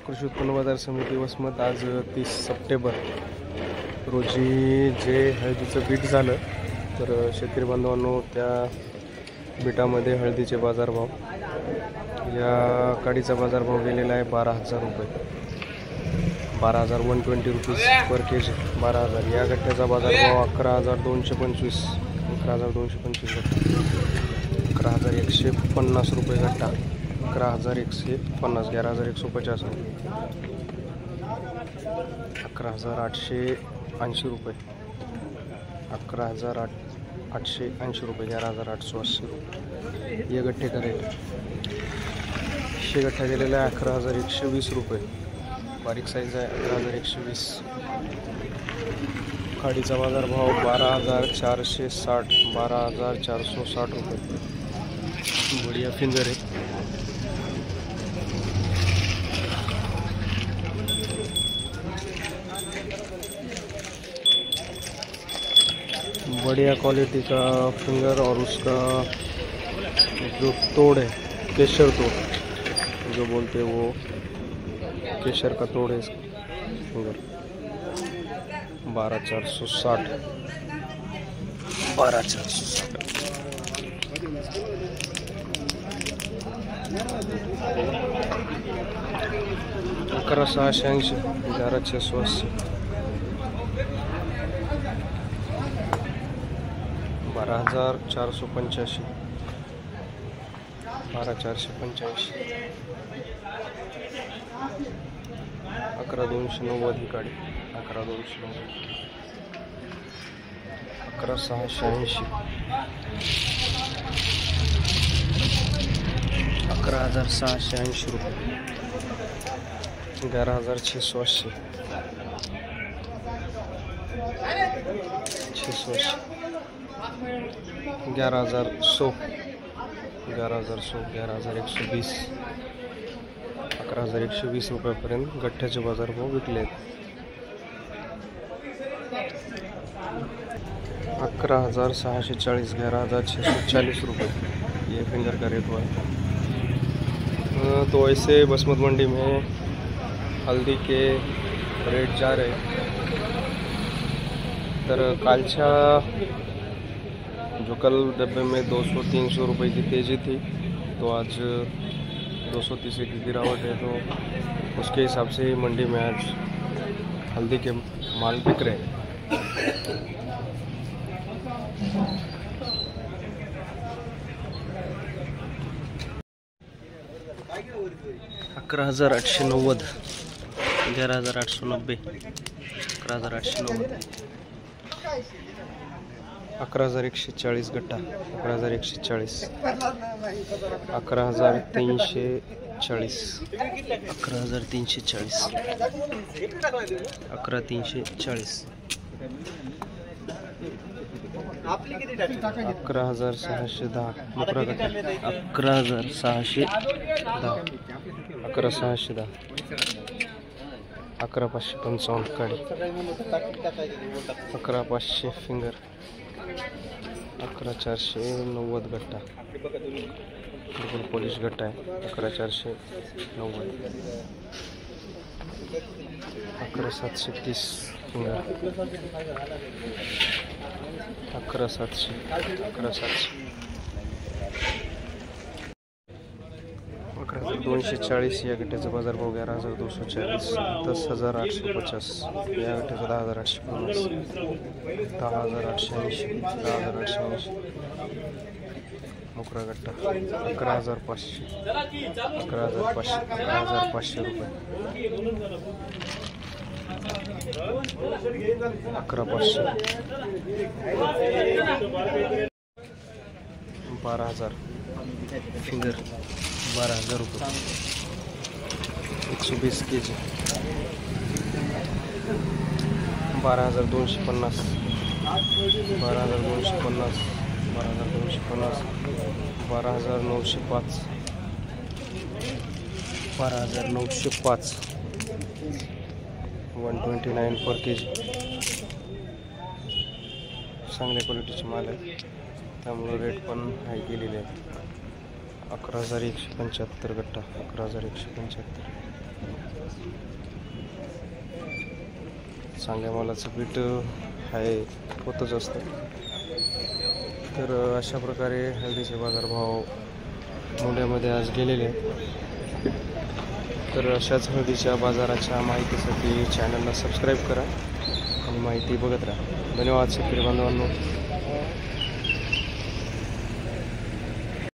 कृषी उत्पन्न बाजार समिती वसमत आज 30 सप्टेंबर रोजी जे हळदीचं बीट झालं तर शेतकरी बांधवांनो त्या बीटामध्ये हळदीचे बाजारभाव या काडीचा बाजारभाव गेलेला आहे 12,000 रुपये, 12,120 रुपीज पर के जी. 12,000. या गठ्ठ्याचा बाजारभाव 11,225, 11,225 गठ्ठा, 11,150 रुपये गठ्ठा, 11,150, 11,150 रुपये, 11,880 रुपये, 11,880 रुपये, 11,880 रुपये. ये गठ्ठे का रेट शे गठ्ठा गेलेला आहे 11,120 रुपये. बारीक साईज आहे 11,120. खाडीचा बाजारभाव 12,460, 12,460 रुपये. बढ़िया फिंगर है. बढ़िया क्वालिटी का फिंगर और उसका जो तोड़ है केशर तोड़ जो बोलते हैं वो केशर का तोड़ है इसका फिंगर. 12,460, 12,460. 11,680, 11,680, 12,485, 12,485, 11,290 ही काडी, 11,290, 11,680, 11,680 रुपये, 11,680, 680, 11,100, 11,100, 11,120, 11,120 रुपयापर्यंत गठ्ठ्याचे बाजारभाव विकले आहेत. 11,640, 11,640 रुपये ये फिंगर का रेट हुआ है. तो ऐसे बसमत मंडी में हल्दी के रेट जा रहे. तर कालच्या जो कल डब्बे में 200-300 रुपये की तेज़ी थी तो आज 230 की गिरावट है. तो उसके हिसाब से मंडी में आज हल्दी के माल बिक रहे हैं. 11,890, 11,890, 11,890, 11,140 गट्टा, 11,140, 11,340, 11,340, 11,340, 11,610 मुकरा गट्टा, 11,610, 11,610, 11,555 काडी, 11,500 फिंगर, 11,490 गट्टा, बिल्कुल पॉलिश गट्टा है. 11,490, 11,730 फिंगर, 11,700, 11,700, 11,240 या गट्ट्याचा बाजारभाव 11,240, 10,850 या गट्ट्याचा 10,850, 10,880, 10,880 मुकरा गट्टा, 11,500, 11,500, 11,500 रुपये, 11,500, 12,000 फिंगर, 12,000 रुपये, 120 kg, 12,250, 12,250, 12,250, 12,905, 12,905, 129 पर के जी. चांगल्या क्वालिटीचे माल आहे त्यामुळे रेट पण हाय केलेले आहेत. 11,175 गट्टा, 11,175, चांगल्या मालाचं पीठ आहे होतच असतं. तर अशा प्रकारे हळदीचे बाजारभाव मोंढ्यामध्ये आज गेलेले आहेत. तर अशाच हळदीच्या बाजाराच्या माहितीसाठी चॅनलला सबस्क्राईब करा आणि माहिती बघत राहा. धन्यवाद शेतकरी बांधवांनो.